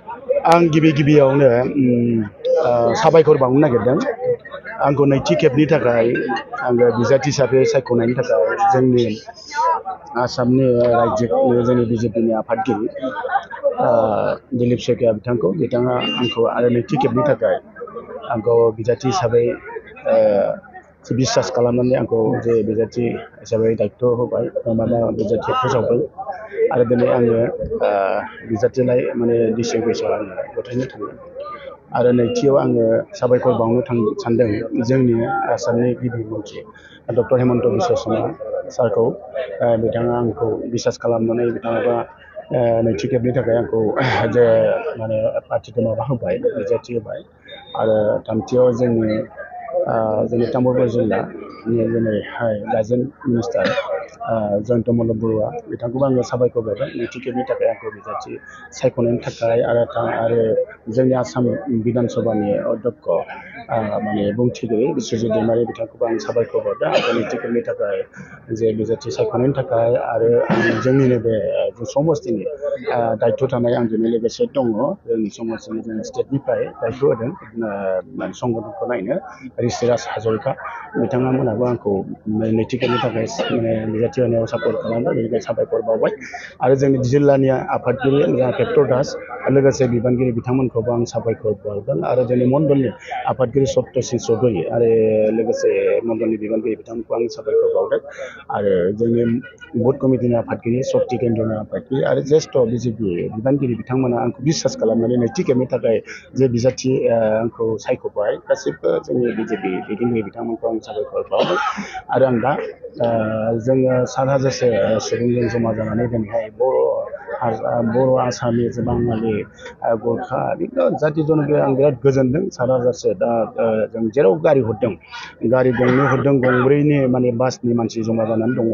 आं गिबियावनो साबायखर बावनो नागिरदों। आंखौ नैथि खेबनि थाखाय आङो बिजाथि हिसाबै सायख'नायनि थाखाय जोंनि आसामनि रायजोनि जोंनि बिजेपिनि आफादगिरि दिलीप शइकिया बिथाङा आंखौ आरो नैथि खेबनि थाखाय आंखौ बिजाथि हिसाबै बिसास खालामनानै आंखौ जे बिजाथि हिसाबै दायित्व होबाय बिजाथि फोसावबाय आरो दिनै आङो बिजाथिलाय माने डिसि अफिसाव आङो गथायनो थाङो आरो नैथियाव आङो साबायखर बावनो सानदों जोंनि आसामनि गिबि मन्थ्रि डक्टर हेमन्त बिश्व शर्मा सारखौ। बिथाङा आंखौ बिसास खालामनानै बिथाङाबा नैथि खेबनि थाखाय आंखौ जे माने पार्टिखौ माबा होबाय बिजाथि होबाय आरो थामथियाव जोंनि तामुलपुर जिल्लानि दिनैहाय लाइमोन मिनिस्टार जयन्त मल्ल बरुवा बिथांखौबो आङो साबायखर बावबाय नैथि खेबनि थाखाय आंखौ बिजाथि सायख'नायनि थाखाय आरो जोंनि आसाम बिधान सभानि अध्यक्ष माने बुंथिगिरि बिस्वजित दैमारि बिथांखौबो आं साबायखर बावदों आंखौ नैथि खेबनि थाखाय जे बिजाथि सायख'नायनि थाखाय आरो जोंनिनो बे समस्तिनि दायित्व थानाय आंजोंनो लोगोसे दङ जोंनि समस्तिनि जों स्टेटनिफ्राय दायित्व होदों संगठनखौ नायनो ऋषिराज हाजरिका बिथांमोनहाबो आंखौ नैथि खेबनि थाखाय माने बिजाथि होनायाव सापर्ट खालामबाय बेनिखायनो साबायखर बावबाय आरो जोंनि जिल्लानि आफादगिरि केप्टर दास लोगोसे बिबानगिरि बिथांमोनखौबो आं साबायखर बावदों आरो जोंनि मण्डलनि आफादगिरि सत्यसिं चौधुरी आरो लोगोसे मण्डलनि बिबानगिरि बिथांमोनखौ आं साबायखर बावदों आरो जोंनि बुथ कमिटिनि आफादगिरि शक्ति केन्द्रनि आफादगिरि आरो ज्येष्ठ बिजेपि बिबानगिरि बिथांमोना आंखौ बिसास खालामनानै नैथि खेबनि थाखाय जे बिजाथि आंखौ सायख'बाय गासिबो जोंनि बिजेपि दैदेनगिरि बिथांमोनखौ आं साबायखर बावदों आरो आं दा जोङो 7,000सो सुबुंजों जमा जानानै दिनैहाय बर' आसामिस बाङालि गुरखा बिदिनो जाति जन'जाति आं बिराद गोजोनदों 7,000सो दा जों जेराव गारि हरदों गारि गंनै हरदों गंब्रैनि माने बासनि मानसि जमा जानानै दङ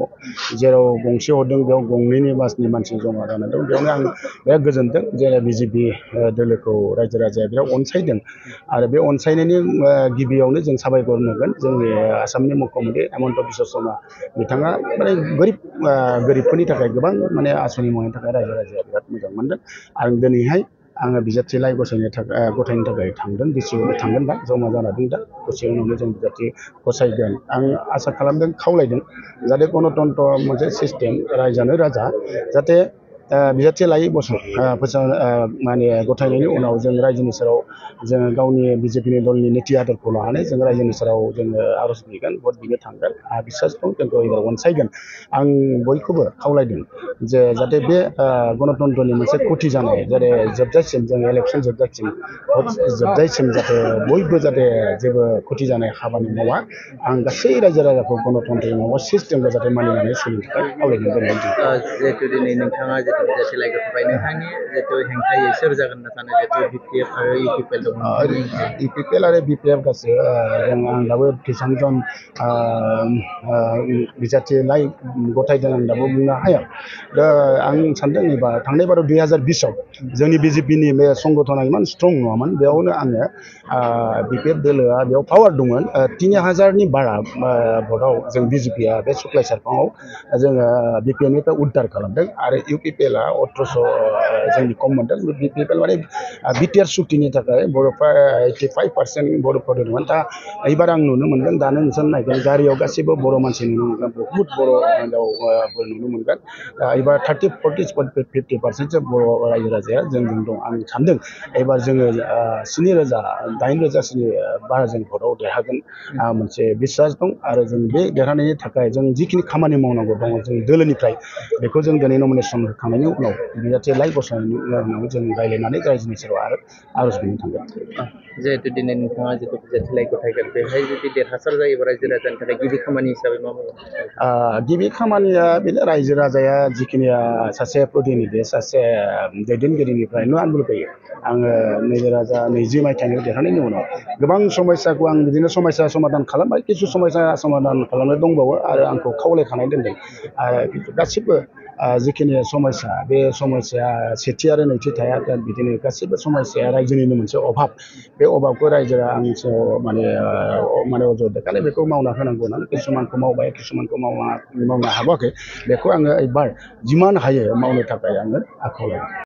जेराव गंसे हरदों बेयाव गंनैनि बासनि मानसि जमा जानानै दं बेयावनो आं बिराद गोजोनदों जे बिजेपि दोलोखौ रायजो राजाया बिराद अनसायदों आरो बे अनसायनायनि गिबियावनो जों साबायखर होनांगोन जोंनि आसामनि मुख्यमन्त्रि हेमन्त बिश्व शर्मा बिथाङा माने गोरिबफोरनि थाखाय गोबां माने आसनि मावनायनि थाखाय रायजो राजाया बिराद मोजां मोनदों आरो दिनैहाय आङो बिजाथिलाइ गथायनो थाखाय थांदों डिसिआवबो थांगोन दा जमा जाना दं दा दसे उनावनो जों बिजाथि गसायगोन आं आसा खालामदों खावलायदों जाहाथे गणतन्त्र मोनसे सिस्टेम रायजानो राजा जाहाथे बिजाथि लायै माने गथायनायनि उनाव जों रायजोनि सेराव जोङो गावनि बिजेपिनि दलनि निति आदर्शखौ लानानै जों रायजोनि सेराव जोङो आर'ज बिगोन भट बिनो थांगोन आंहा बिसास दं जोंखौ एबार अनसायगोन आं बयखौबो खावलायदों जे जाहाथे बे गणतन्त्रनि मोनसे खथि जानाय जेरै जोबजासिम जों इलेक्सन जोबजासिम भट जोबजासिम जाहाथे बयबो जाहाथे जेबो खथि जानाय खामानि मावा आं गासै रायजो राजाखौ गणतन्त्रनि माबा सिस्टेमखौ जाहाथे मानिनानै सोलिनो थाखाय खावलायदों जिहेतु दिनै नोंथाङा जितु बिजाथि लाइ गथायबाय नोंथांनि जितु हेंथायै सोर जागोन होनना सानो जितु BPF आरो UPPL दङ UPPL आरो BPF गासै जों आं दाबो बेसेबांजन बिजाथि लाइ गथायदों आं दाबो बुंनो हाया दा आं सानदों एबार थांनाय बाराव 2020आव जोंनि बिजेपिनि बे संगठना इमान स्ट्रं नङामोन बेयावनो आङो BPF दोलोआ बेयाव पावार दंमोन 3,000नि बारा भटआव जों बिजेपिया बे सुक्लाय सेरफाङाव जोङो BPFनिफ्राय उद्धार खालामदों आरो UPPL 1800 जोंनि खम मोनदों BPL माने बिटिआर सुक्तिनि थाखाय बर'फ्रा 85% बर'फोर दंमोन दा एबार आं नुनो मोनदों दानो नोंसोर नायगोन गारियाव गासैबो बर' मानसि नुनो मोनगोन बहुत बर' हिनजावफोर नुनो मोनगोन एबार 30-40-50%सो बर' रायजो राजाया जोंजों दं आं सानदों एबार जोङो 7,000-8,000 बारा जों भटआव देरहागोन मोनसे बिसास दं आरो जों बे देरहानायनि थाखाय जों जिखिनि खामानि मावनांगौ दङ जों दोलोनिफ्राय बेखौ जों दिनै नमिनेसन होखांनायनि उनाव बिजाथि लाइ गसंनायनि उनाव जों रायज्लायनानै रायजोनि सेराव आर'ज बिनो थांगोन जिहेतु दिनै नोंथाङा जितु बिजाथि लाइ गथायगोन बेहाय जुदि देरहासार जायोबा रायजो राजानि थाखाय गिबि खामानि हिसाबै मा मावगोन गिबि खामानिया बेनो रायजो राजाया जिखिनि सासे प्रतिनिधि सासे दैदेनगिरिनिफ्रायनो आं लुबैयो आङो 2020 मायथाइयाव देरहानायनि उनाव गोबां समस्याखौ आं बिदिनो समस्या समाधान खालामबाय किसु समस्या समाधान खालामनो दंबावो आरो आंखौ खावलायखानाय दोनदों गासिबो जिखिनि समस्या बे समस्या सेथि आरो नैथि थाया बिदिनो गासिबो समस्याया रायजोनिनो मोनसे अभाब बे अभाबखौ रायजोआ आंनि सायाव माने अजद देखायनाय बेखौ मावना होनांगौ होननानै किसुमानखौ मावबाय किसुमानखौ मावनो हाबाखै बेखौ आङो एबार जिमान हायो मावनो थाखाय आङो आखायाव लादों